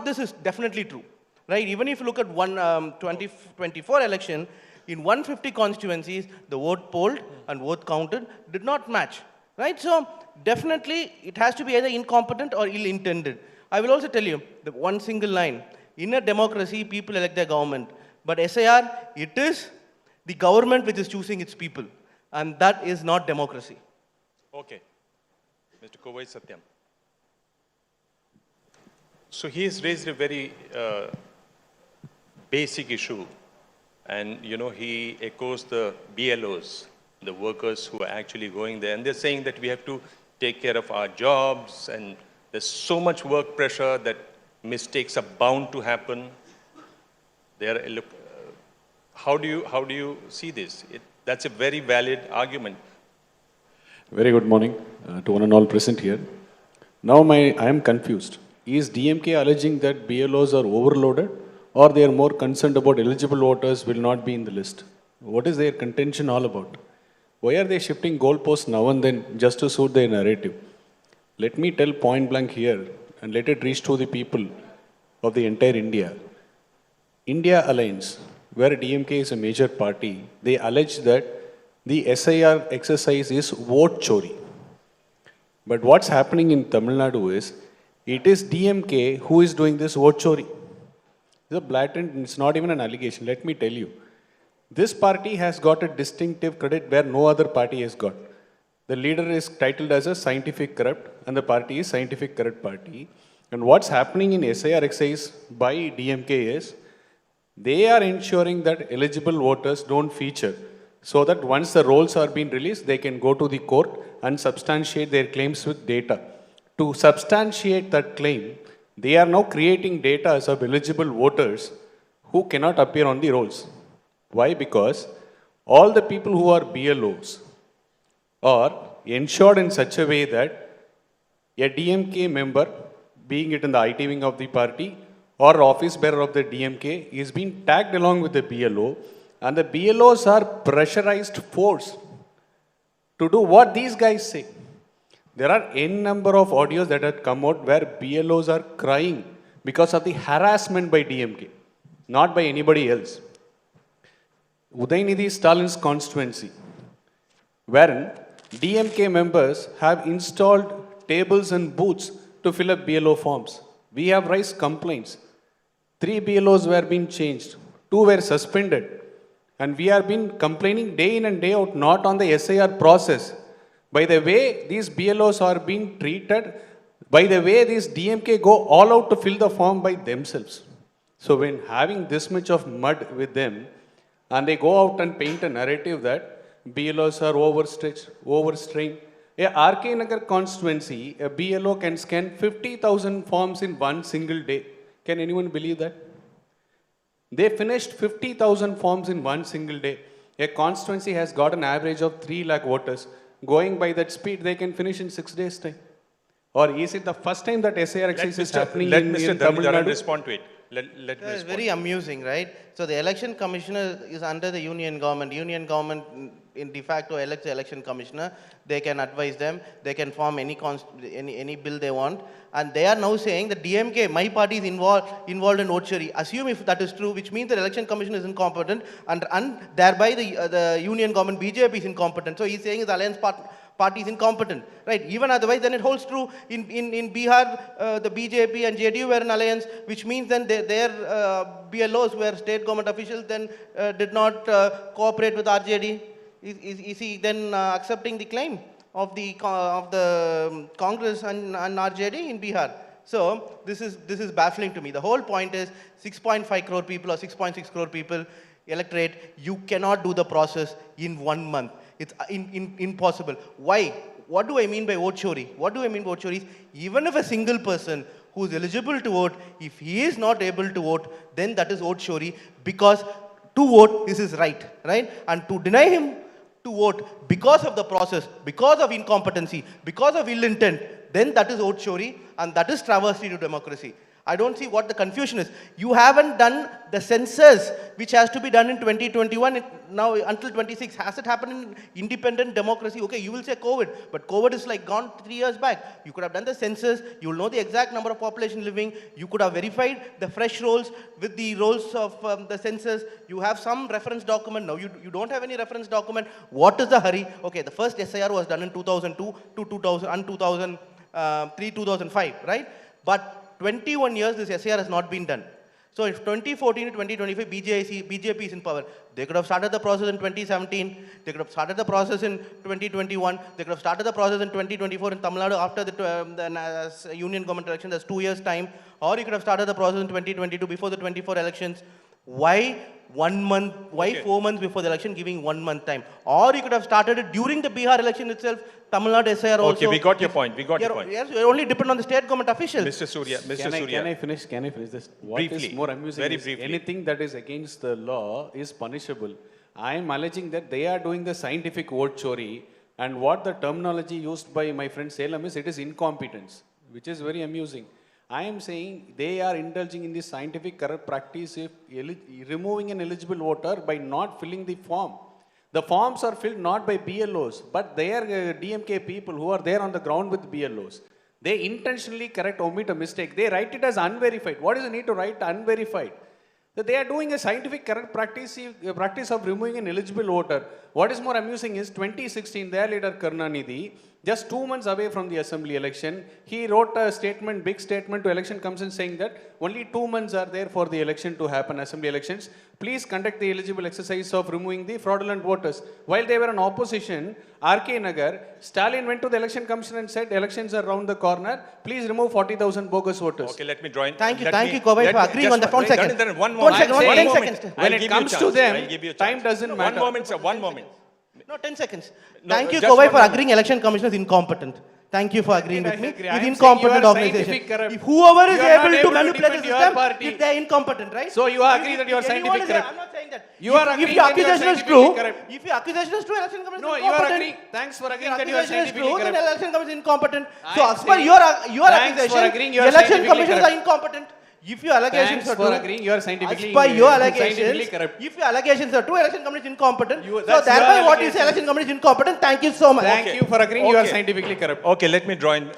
this is definitely true, right? Even if you look at 2024 election, in 150 constituencies, the vote polled and vote counted did not match, right? So definitely it has to be either incompetent or ill-intended. I will also tell you the one single line. In a democracy, people elect their government. But SIR, it is the government which is choosing its people. And that is not democracy. Okay. Mr. Kovai Sathyan. So he has raised a very basic issue. And, you know, he echoes the BLOs, the workers who are actually going there. And they're saying that we have to take care of our jobs. And there's so much work pressure that mistakes are bound to happen. How do you see this? That's a very valid argument. Very good morning to one and all present here. Now I am confused. Is DMK alleging that BLOs are overloaded, or they are more concerned about eligible voters will not be in the list? What is their contention all about? Why are they shifting goalposts now and then just to suit their narrative? Let me tell point blank here and let it reach to the people of the entire India. India Alliance, where DMK is a major party, they allege that the SIR exercise is vote chori. But what's happening in Tamil Nadu is, it is DMK who is doing this vote chori. It's a blatant, it's not even an allegation, let me tell you. This party has got a distinctive credit where no other party has got. The leader is titled as a scientific corrupt and the party is scientific corrupt party. And what's happening in SIR exercise by DMK is, they are ensuring that eligible voters don't feature, so that once the rolls are being released, they can go to the court and substantiate their claims with data. To substantiate that claim, they are now creating data of eligible voters who cannot appear on the rolls. Why? Because all the people who are BLOs are ensured in such a way that a DMK member, being it in the IT wing of the party or office bearer of the DMK, is being tagged along with the BLO, and the BLOs are pressurized force to do what these guys say. There are n number of audios that have come out where BLOs are crying because of the harassment by DMK, not by anybody else. Udaynidhi Stalin's constituency, wherein DMK members have installed tables and booths to fill up BLO forms. We have raised complaints. 3 BLOs were being changed, 2 were suspended. And we have been complaining day in and day out, not on the SIR process. By the way these BLOs are being treated, by the way these DMK go all out to fill the form by themselves. So when having this much of mud with them, and they go out and paint a narrative that BLOs are overstretched, overstrained. A RK Nagar constituency, a BLO can scan 50,000 forms in one single day. Can anyone believe that? They finished 50,000 forms in one single day. A constituency has got an average of 3 lakh voters. Going by that speed, they can finish in 6 days' time. Or is it the first time that SIR exercise is happening in Tamil Nadu? Respond to it. Let me It's very amusing, right? So the election commissioner is under the union government. Union government in de facto elects the election commissioner. They can advise them. They can form any bill they want. And they are now saying that DMK, my party, is involved in vote chori. Assume if that is true, which means the election commission is incompetent, and thereby the union government BJP is incompetent. So he's saying his alliance party is incompetent, right? Even otherwise, then it holds true in Bihar, the BJP and JDU were in alliance, which means then their BLOs, were state government officials, then did not cooperate with RJD. Is he then accepting the claim of the Congress and RJD in Bihar? So this is baffling to me. The whole point is 6.5 crore people or 6.6 crore people electorate. You cannot do the process in 1 month. It's impossible. Why? What do I mean by vote chori? What do I mean by vote chori? Even if a single person who is eligible to vote, if he is not able to vote, then that is vote chori, because to vote is his right? And to deny him to vote because of the process, because of incompetency, because of ill intent, then that is vote chori, and that is travesty to democracy. I don't see what the confusion is. You haven't done the census, which has to be done in 2021, now until 26. Has it happened in independent democracy? Okay, you will say COVID, but COVID is like gone 3 years back. You could have done the census, you will know the exact number of population living, you could have verified the fresh rolls with the rolls of the census, you have some reference document. Now you don't have any reference document. What is the hurry? Okay, the first SIR was done in 2002 to 2003, 2005, right? But 21 years this SIR has not been done. So if 2014 to 2025 BJP is in power, they could have started the process in 2017, they could have started the process in 2021, they could have started the process in 2024 in Tamil Nadu after the union government election, that's 2 years time, or you could have started the process in 2022 before the 24 elections. Why 1 month, why 4 months before the election giving 1 month time? Or you could have started it during the Bihar election itself, Tamil Nadu SIR also. Okay, we got your point, Yes, you only depend on the state government officials. Mr. Surya, Can I finish this? What Briefly, is more amusing very is briefly. anything that is against the law is punishable. I am alleging that they are doing the scientific vote chori, and what the terminology used by my friend Salem is, it is incompetence, which is very amusing. I am saying they are indulging in this scientific corrupt practice if removing an eligible voter by not filling the form. The forms are filled not by BLOs, but they are DMK people who are there on the ground with BLOs. They intentionally omit a mistake. They write it as unverified. What is the need to write unverified? That they are doing a scientific correct practice of removing an eligible voter. What is more amusing is 2016, their leader Karunanidhi, just 2 months away from the assembly election, he wrote a statement, big statement to election commission saying that only 2 months are there for the election to happen, assembly elections. Please conduct the eligible exercise of removing the fraudulent voters. While they were in opposition, RK Nagar, Stalin went to the election commission and said elections are round the corner. Please remove 40,000 bogus voters. Okay, let me join. Thank you, Kovai, for agreeing on that. 1 second. One moment. When it comes to them, I'll give you a time chance. doesn't No, matter. 1 moment, sir, 1 moment. No, 10 seconds. No, Thank you, just Kovai, 1 for moment. agreeing election commission is incompetent. Thank you for agreeing with me. agree. It's I am saying incompetent you are organization. scientific corrupt. If whoever is You are not able to able to manipulate the defend your system, party. if they are incompetent, right? So you agree that you are If anyone scientific is- corrupt. I'm not saying that. You are If agreeing your that you are accusation is scientifically true, corrupt. if your accusation is true, election commission No, is you are incompetent. agreeing. Thanks for If agreeing your that you are accusation is scientifically true, then corrupt. election commission is incompetent. I So am as per saying- your Thanks for accusation, agreeing you are election scientifically commissions are corrupt. incompetent. If your allegations Thanks are for true, agreeing you are scientifically- as per your scientifically allegations, corrupt. if your allegations are true, election commission is incompetent. You- So that's thereby, your what you say, allegation. election commission is incompetent. Thank you so much. Thank Okay. you for agreeing you are Okay. scientifically corrupt. Okay, let me join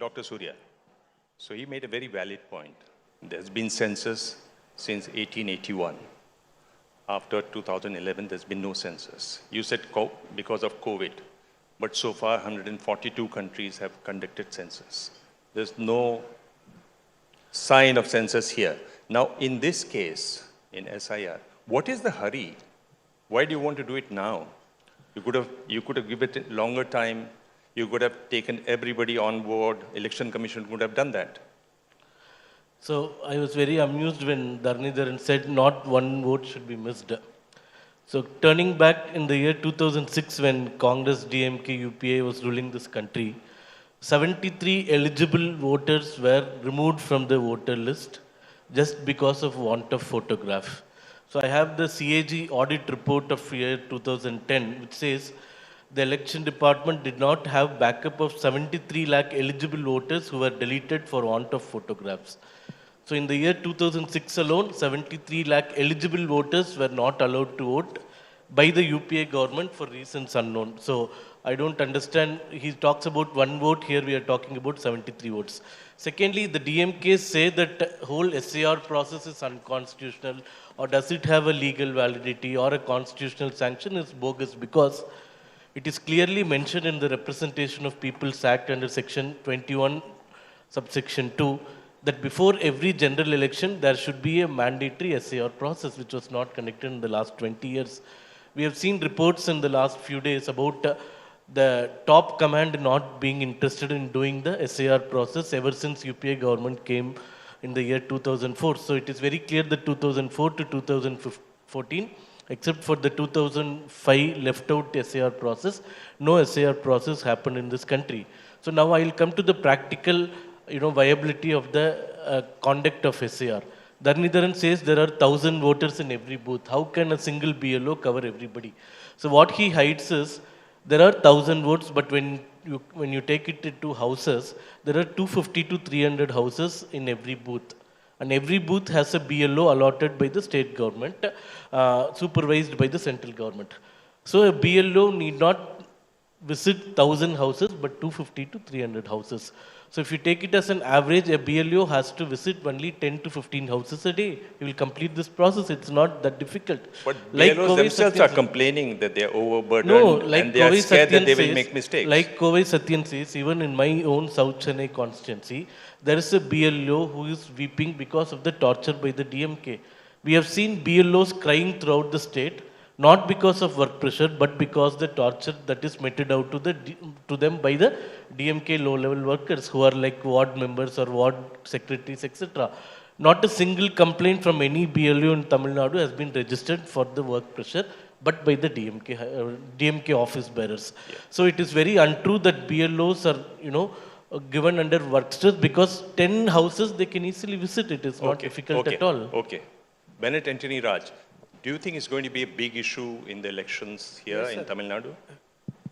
Dr. Surya. So he made a very valid point. There's been census since 1881. After 2011, there's been no census. You said because of COVID, but so far 142 countries have conducted census. There's no sign of census here. Now, in this case, in SIR, what is the hurry? Why do you want to do it now? You could have given it longer time. You could have taken everybody on board. Election Commission could have done that. So I was very amused when Dharnidharan said not one vote should be missed. So turning back in the year 2006 when Congress, DMK, UPA was ruling this country, 73 eligible voters were removed from the voter list just because of want of photograph. So I have the CAG audit report of year 2010 which says the election department did not have backup of 73 lakh eligible voters who were deleted for want of photographs. So in the year 2006 alone, 73 lakh eligible voters were not allowed to vote by the UPA government for reasons unknown. So I don't understand, he talks about one vote, here we are talking about 73 votes. Secondly, the DMKs say that whole SAR process is unconstitutional, or does it have a legal validity or a constitutional sanction is bogus because it is clearly mentioned in the Representation of People's Act under section 21, subsection 2, that before every general election, there should be a mandatory SAR process, which was not conducted in the last 20 years. We have seen reports in the last few days about the top command not being interested in doing the SAR process ever since UPA government came in the year 2004. So it is very clear that 2004 to 2014, except for the 2005 left out SAR process, no SAR process happened in this country. So now I will come to the practical viability of the conduct of SAR. Dharnidharan says there are 1,000 voters in every booth. How can a single BLO cover everybody? So what he hides is there are 1,000 votes, but when you take it into houses, there are 250 to 300 houses in every booth. And every booth has a BLO allotted by the state government, supervised by the central government. So a BLO need not visit 1,000 houses, but 250 to 300 houses. So if you take it as an average, a BLO has to visit only 10 to 15 houses a day. He will complete this process. It's not that difficult. But Like BLOs Kovai themselves Sathyan are says- complaining that they are overburdened No, like and they are Kovai scared that Sathyan they will says- make mistakes. Like Kovai Sathyan says, even in my own South Chennai constituency, there is a BLO who is weeping because of the torture by the DMK. We have seen BLOs crying throughout the state, not because of work pressure, but because the torture that is meted out to them by the DMK low-level workers who are like ward members or ward secretaries, etc. Not a single complaint from any BLO in Tamil Nadu has been registered for the work pressure, but by the DMK office bearers. So it is very untrue that BLOs are, given under work stress, because 10 houses they can easily visit. It is not difficult at all. Okay. Benet Antony Raj, do you think it's going to be a big issue in the elections here in Tamil Nadu?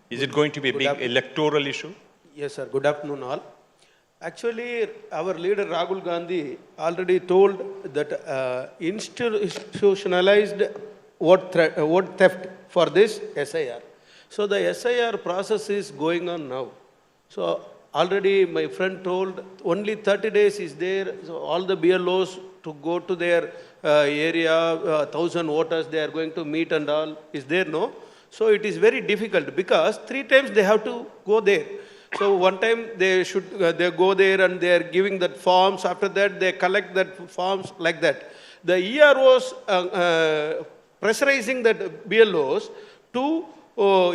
Is it going to be a big electoral issue? Yes, sir. Good afternoon, all. Actually, our leader Rahul Gandhi already told that institutionalized vote theft for this SIR. So the SIR process is going on now. So already my friend told only 30 days is there. So all the BLOs to go to their area, 1,000 voters they are going to meet and all is there, no? So it is very difficult because 3 times they have to go there. So one time they go there and they are giving that forms. After that they collect that forms like that. The EROs pressurizing that BLOs to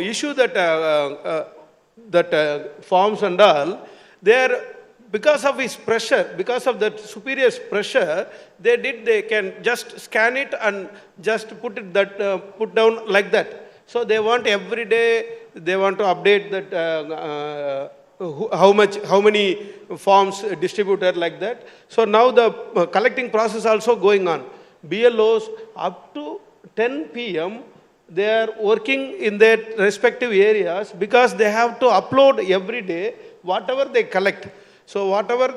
issue that forms and all. They are, because of his pressure, because of that superior pressure, they can just scan it and just put down like that. So they want every day, they want to update that how many forms distributed like that. So now the collecting process also going on. BLOs up to 10 p.m. they are working in their respective areas because they have to upload every day whatever they collect. So whatever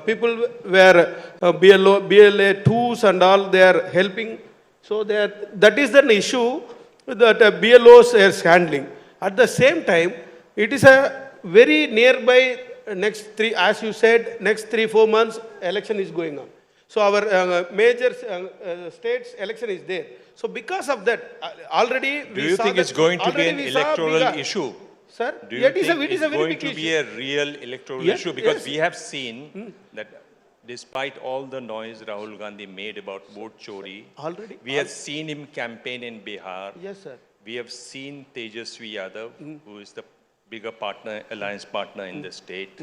people were BLA 2s and all, they are helping. So that is an issue that BLOs is handling. At the same time, it is a very nearby next 3-4 months election is going on. So our major states election is there. So because of that, already do you think it's going to be an electoral issue? Sir, do you think it is a very going big to be a real electoral issue? Because we have seen that despite all the noise Rahul Gandhi made about vote chori, we have seen him campaign in Bihar. Yes, sir. We have seen Tejasvi Yadav, who is the bigger partner, alliance partner in the state,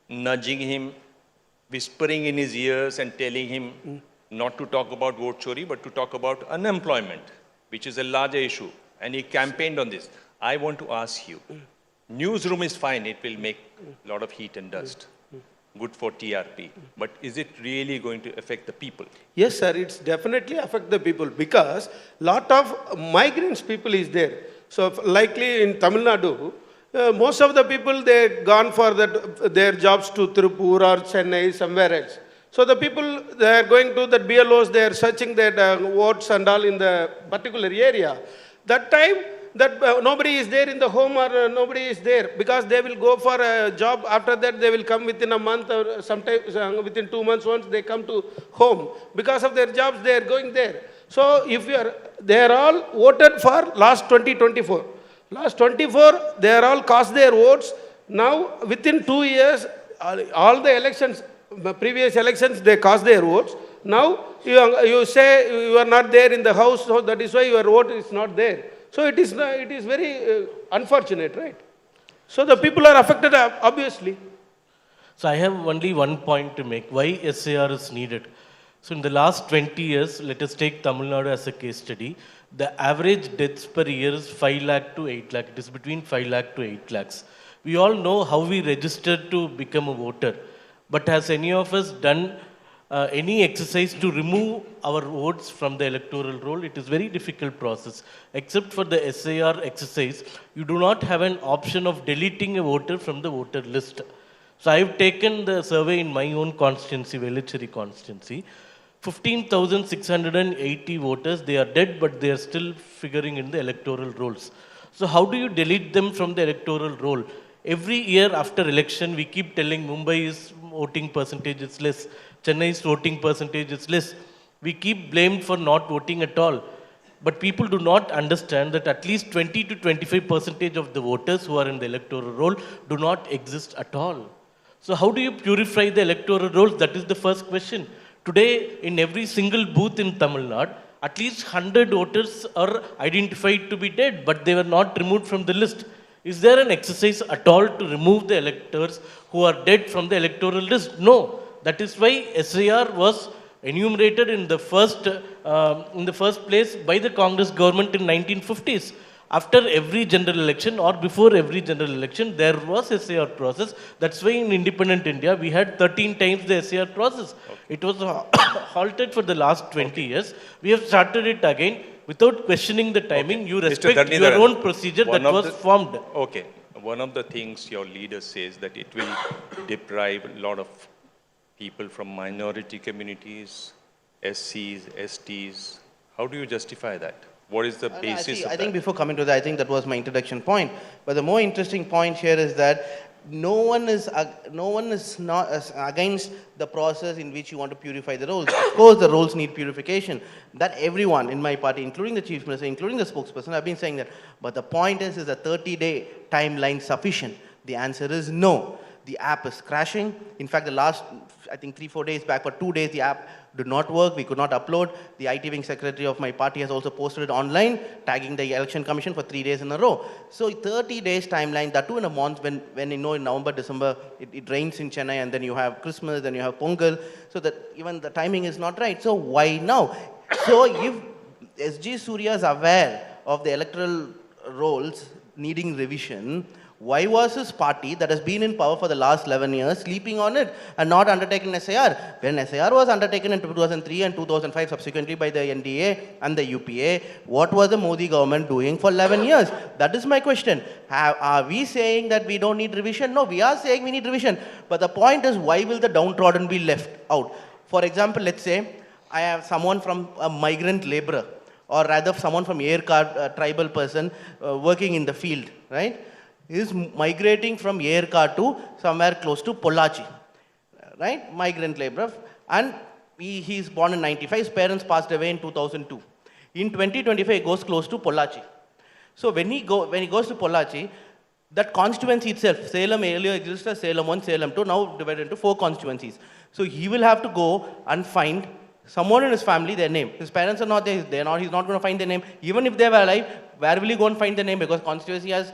nudging him, whispering in his ears and telling him not to talk about vote chori, but to talk about unemployment, which is a larger issue. And he campaigned on this. I want to ask you, newsroom is fine, it will make a lot of heat and dust. Good for TRP. But is it really going to affect the people? Yes, sir, it's definitely affect the people because lot of migrants people is there. So likely in Tamil Nadu, most of the people, they gone for their jobs to Tirupur or Chennai, somewhere else. So the people, they are going to the BLOs, they are searching their votes and all in the particular area. That time, nobody is there in the home or nobody is there because they will go for a job. After that, they will come within a month or sometimes within 2 months once they come to home. Because of their jobs, they are going there. So if they are all voted for last 2024. Last 24, they are all cast their votes. Now, within 2 years, all the elections, previous elections, they cast their votes. Now, you say you are not there in the house, so that is why your vote is not there. So it is very unfortunate, right? So the people are affected, obviously. So I have only one point to make. Why SAR is needed? So in the last 20 years, let us take Tamil Nadu as a case study. The average deaths per year is 5 lakh to 8 lakh. It is between 5 lakh to 8 lakhs. We all know how we registered to become a voter. But has any of us done any exercise to remove our votes from the electoral roll? It is very difficult process. Except for the SAR exercise, you do not have an option of deleting a voter from the voter list. So I've taken the survey in my own constituency, Velicheri constituency. 15,680 voters, they are dead, but they are still figuring in the electoral rolls. So how do you delete them from the electoral roll? Every year after election, we keep telling Mumbai's voting percentage is less, Chennai's voting percentage is less. We keep blamed for not voting at all. But people do not understand that at least 20 to 25% of the voters who are in the electoral roll do not exist at all. So how do you purify the electoral rolls? That is the first question. Today, in every single booth in Tamil Nadu, at least 100 voters are identified to be dead, but they were not removed from the list. Is there an exercise at all to remove the electors who are dead from the electoral list? No. That is why SIR was enumerated in the first place by the Congress government in 1950s. After every general election or before every general election, there was a SIR process. That's why in independent India, we had 13 times the SIR process. It was halted for the last 20 years. We have started it again without questioning the timing. You respect your own procedure that was formed. Okay. One of the things your leader says that it will deprive a lot of people from minority communities, SCs, STs. How do you justify that? What is the basis of that? I think before coming to that, I think that was my introduction point. But the more interesting point here is that no one is not against the process in which you want to purify the roles. Of course, the roles need purification. That everyone in my party, including the chief minister, including the spokesperson, have been saying that. But the point is a 30-day timeline sufficient? The answer is no. The app is crashing. In fact, the last, I think 3-4 days back, for 2 days, the app did not work. We could not upload. The IT wing secretary of my party has also posted it online, tagging the election commission for 3 days in a row. So 30 days timeline, that too in a month when in November, December, it rains in Chennai, and then you have Christmas, then you have Pongal. So that even the timing is not right. So why now? So if SG Surya is aware of the electoral rolls needing revision, why was his party that has been in power for the last 11 years sleeping on it and not undertaking SIR? When SIR was undertaken in 2003 and 2005 subsequently by the NDA and the UPA, what was the Modi government doing for 11 years? That is my question. Are we saying that we don't need revision? No, we are saying we need revision. But the point is, why will the downtrodden be left out? For example, let's say I have someone from a migrant laborer, or rather someone from Yerkar, tribal person working in the field, right? He is migrating from Yerkar to somewhere close to Pollachi, right? Migrant laborer. And he is born in 95. His parents passed away in 2002. In 2025, he goes close to Pollachi. So when he goes to Pollachi, that constituency itself, Salem earlier existed as Salem 1, Salem 2, now divided into 4 constituencies. So he will have to go and find someone in his family, their name. His parents are not there, he's not going to find their name. Even if they were alive, where will he go and find their name? Because constituency has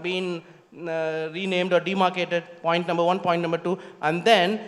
been renamed or demarcated, point number 1, point number 2. And then,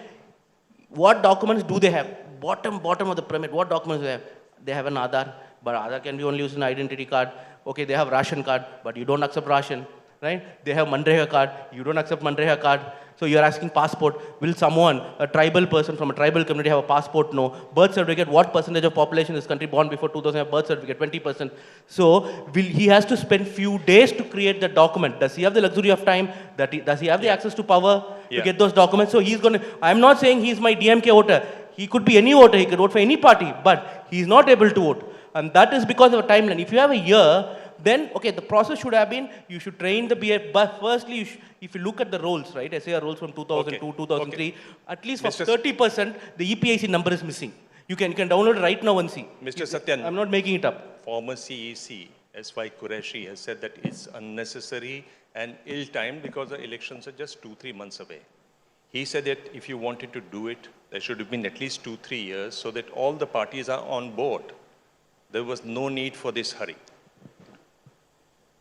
what documents do they have? Bottom of the pyramid, what documents do they have? They have an Aadhaar, but Aadhaar can be only used as an identity card. Okay, they have ration card, but you don't accept ration, right? They have Manrega card, you don't accept Manrega card. So you're asking passport. Will someone, a tribal person from a tribal community, have a passport? No. Birth certificate, what percentage of population in this country born before 2000 have birth certificate? 20%. So he has to spend few days to create the document. Does he have the luxury of time? Does he have the access to power to get those documents? So he's going to, I'm not saying he's my DMK voter. He could be any voter. He could vote for any party, but he's not able to vote. And that is because of a timeline. If you have a year, then, okay, the process should have been, you should train the BA, but firstly, if you look at the roles, right, SAR roles from 2002, 2003, at least for 30%, the EPIC number is missing. You can download it right now and see. Mr. Sathyan, I'm not making it up. Former CEC, S.Y. Qureshi, has said that it's unnecessary and ill-timed because the elections are just 2-3 months away. He said that if you wanted to do it, there should have been at least 2-3 years so that all the parties are on board. There was no need for this hurry.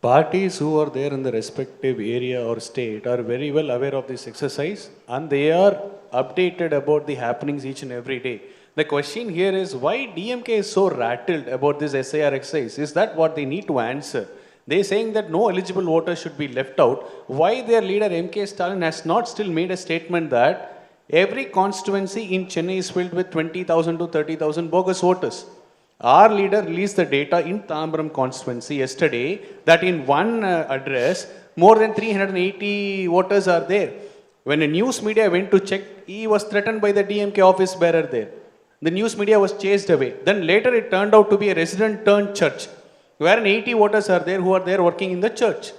Parties who are there in the respective area or state are very well aware of this exercise, and they are updated about the happenings each and every day. The question here is, why DMK is so rattled about this SIR exercise? Is that what they need to answer? They are saying that no eligible voters should be left out. Why their leader MK Stalin has not still made a statement that every constituency in Chennai is filled with 20,000 to 30,000 bogus voters? Our leader released the data in Tambaram constituency yesterday that in one address, more than 380 voters are there. When a news media went to check, he was threatened by the DMK office bearer there. The news media was chased away. Then later it turned out to be a resident turned church, wherein 80 voters are there who are there working in the church.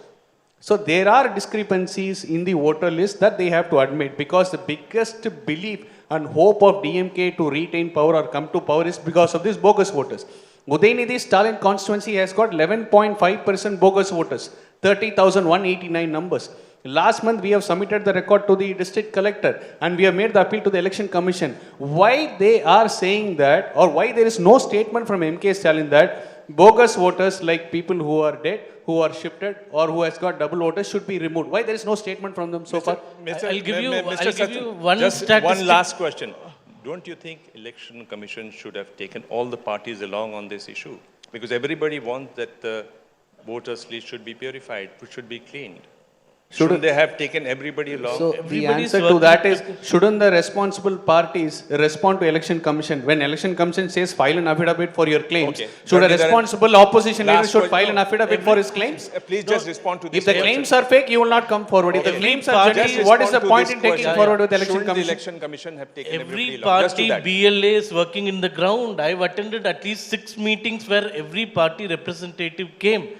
So there are discrepancies in the voter list that they have to admit, because the biggest belief and hope of DMK to retain power or come to power is because of these bogus voters. Udaynidhi Stalin constituency has got 11.5% bogus voters, 30,189 numbers. Last month we have submitted the record to the district collector and we have made the appeal to the election commission. Why they are saying that, or why there is no statement from MK Stalin that bogus voters like people who are dead, who are shifted, or who has got double voters should be removed? Why there is no statement from them so far? I'll give you one just statistic. one last question. Don't you think election commission should have taken all the parties along on this issue? Because everybody wants that the voters list should be purified, should be cleaned. Shouldn't they have taken everybody along? So the answer to that is, shouldn't the responsible parties respond to election commission? When election commission says file an affidavit for your claims, should a responsible opposition leader should file an affidavit for his claims? Please just respond to this. If the claims are fake, you will not come forward. If the claims are genuine, what is the point in taking forward with the election commission? The election commission have taken Every along? Just do party that. BLA is working in the ground. I've attended at least 6 meetings where every party representative came.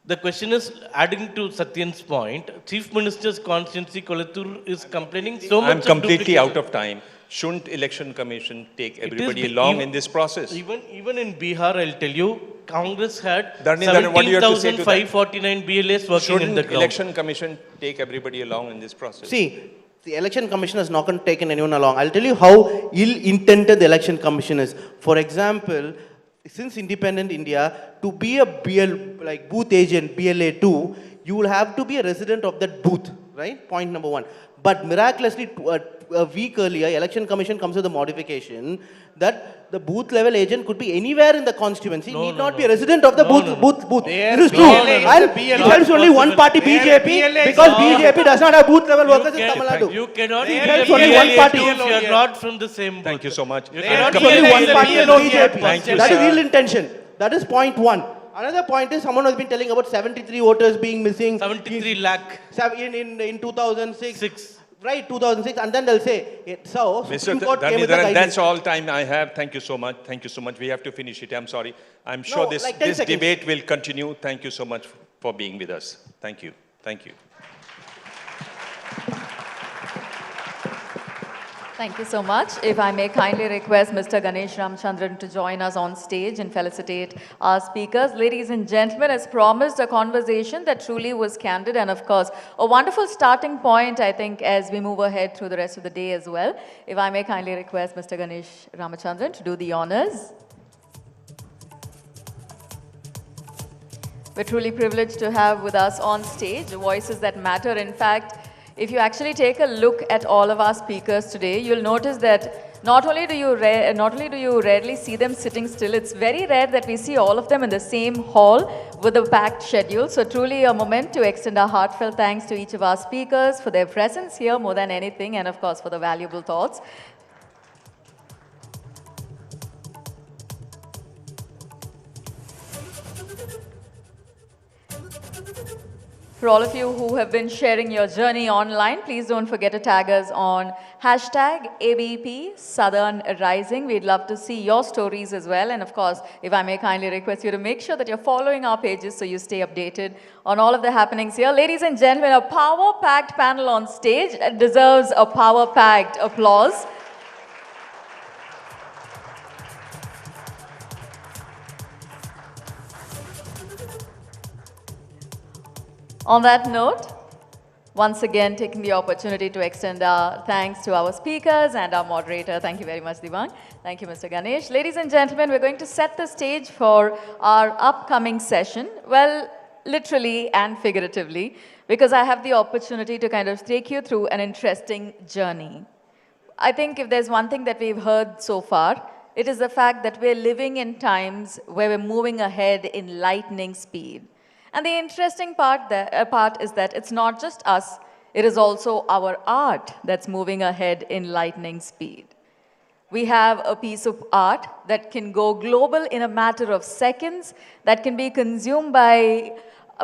The question is, adding to Sathyan's point, Chief Minister's constituency Kolattur is complaining so much. I'm completely out of time. Shouldn't election commission take everybody along in this process? Even in Bihar, I'll tell you, Congress had Dharni, what do you have to say to that? 17,549 BLAs working in the ground. Election commission take everybody along in this process? See, the election commission has not taken anyone along. I'll tell you how ill-intended the election commission is. For example, since independent India, to be a like booth agent, BLA2, you will have to be a resident of that booth, right? Point number one. But miraculously, a week earlier, election commission comes with a modification that the booth level agent could be anywhere in the constituency, need not be a resident of the booth. It is true. And it helps only one party, BJP, because BJP does not have booth level workers in Tamil Nadu. You cannot be It a helps only one BLA party. if you are not from the same booth. Thank you so much. You cannot It's be only a one party in BJP. Thank you, That is sir. real intention. That is point one. Another point is someone has been telling about 73 voters being missing. 73 lakh. In 2006. 6. Right, 2006. And then they'll say, so Mr. Supreme Court came with the Dharni, guidance. that's all time I have. Thank you so much. Thank you so much. We have to finish it. I'm sorry. I'm sure this like 10 seconds. debate will continue. Thank you so much for being with us. Thank you. Thank you. Thank you so much. If I may kindly request Mr. Ganesh Ramchandran to join us on stage and felicitate our speakers. Ladies and gentlemen, as promised, a conversation that truly was candid and, of course, a wonderful starting point, I think, as we move ahead through the rest of the day as well. If I may kindly request Mr. Ganesh Ramchandran to do the honors. We're truly privileged to have with us on stage voices that matter. In fact, if you actually take a look at all of our speakers today, you'll notice that not only do you rarely see them sitting still, it's very rare that we see all of them in the same hall with a packed schedule. So truly a moment to extend our heartfelt thanks to each of our speakers for their presence here more than anything, and of course for the valuable thoughts. For all of you who have been sharing your journey online, please don't forget to tag us on hashtag ABP Southern Rising. We'd love to see your stories as well. And of course, if I may kindly request you to make sure that you're following our pages so you stay updated on all of the happenings here. Ladies and gentlemen, a power-packed panel on stage deserves a power-packed applause. On that note, once again taking the opportunity to extend our thanks to our speakers and our moderator. Thank you very much, Devang. Thank you, Mr. Ganesh. Ladies and gentlemen, we're going to set the stage for our upcoming session. Well, literally and figuratively, because I have the opportunity to kind of take you through an interesting journey. I think if there's one thing that we've heard so far, it is the fact that we're living in times where we're moving ahead in lightning speed. And the interesting part is that it's not just us, it is also our art that's moving ahead in lightning speed. We have a piece of art that can go global in a matter of seconds, that can be consumed by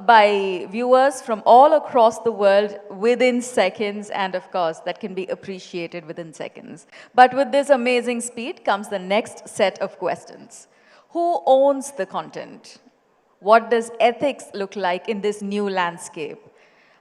by viewers from all across the world within seconds, and of course, that can be appreciated within seconds. But with this amazing speed comes the next set of questions. Who owns the content? What does ethics look like in this new landscape?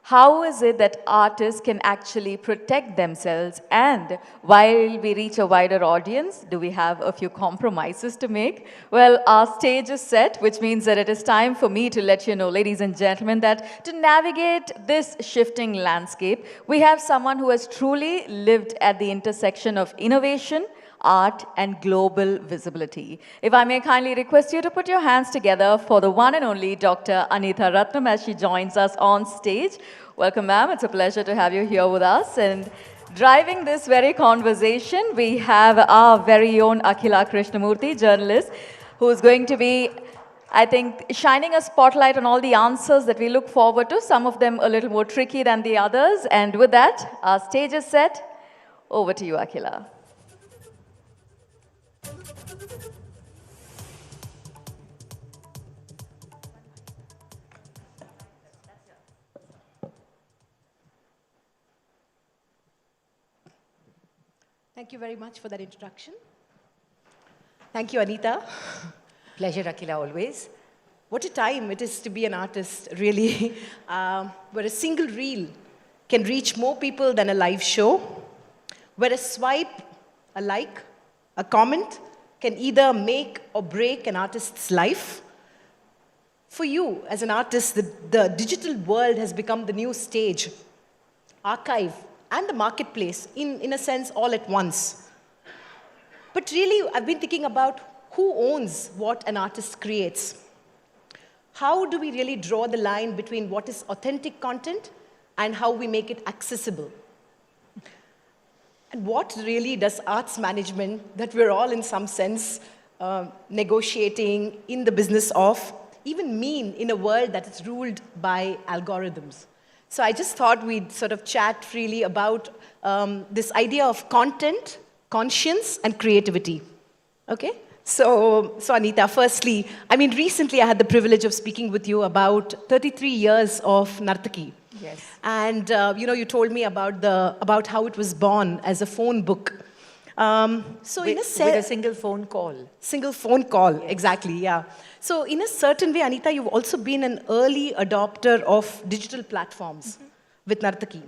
How is it that artists can actually protect themselves? And while we reach a wider audience, do we have a few compromises to make? Well, our stage is set, which means that it is time for me to let you know, ladies and gentlemen, that to navigate this shifting landscape, we have someone who has truly lived at the intersection of innovation, art, and global visibility. If I may kindly request you to put your hands together for the one and only Dr. Anita Ratnam as she joins us on stage. Welcome, ma'am. It's a pleasure to have you here with us. And driving this very conversation, we have our very own Akhila Krishnamurthy, journalist, who is going to be, I think, shining a spotlight on all the answers that we look forward to, some of them a little more tricky than the others. And with that, our stage is set. Over to you, Akhila. Thank you very much for that introduction. Thank you, Anita. Pleasure, Akhila, always. What a time it is to be an artist, really, where a single reel can reach more people than a live show, where a swipe, a like, a comment can either make or break an artist's life. For you, as an artist, the digital world has become the new stage, archive, and the marketplace, in a sense, all at once. But really, I've been thinking about who owns what an artist creates. How do we really draw the line between what is authentic content and how we make it accessible? And what really does arts management, that we're all in some sense negotiating in the business of, even mean in a world that is ruled by algorithms? So I just thought we'd sort of chat freely about this idea of content, conscience, and creativity. Okay? So Anita, firstly, I mean, recently I had the privilege of speaking with you about 33 years of Nartaki. Yes. And you told me about how it was born as a phone book. So in a sense, with a single phone call. Single phone call, yes. Exactly, yeah. So in a certain way, Anita, you've also been an early adopter of digital platforms with Nartaki.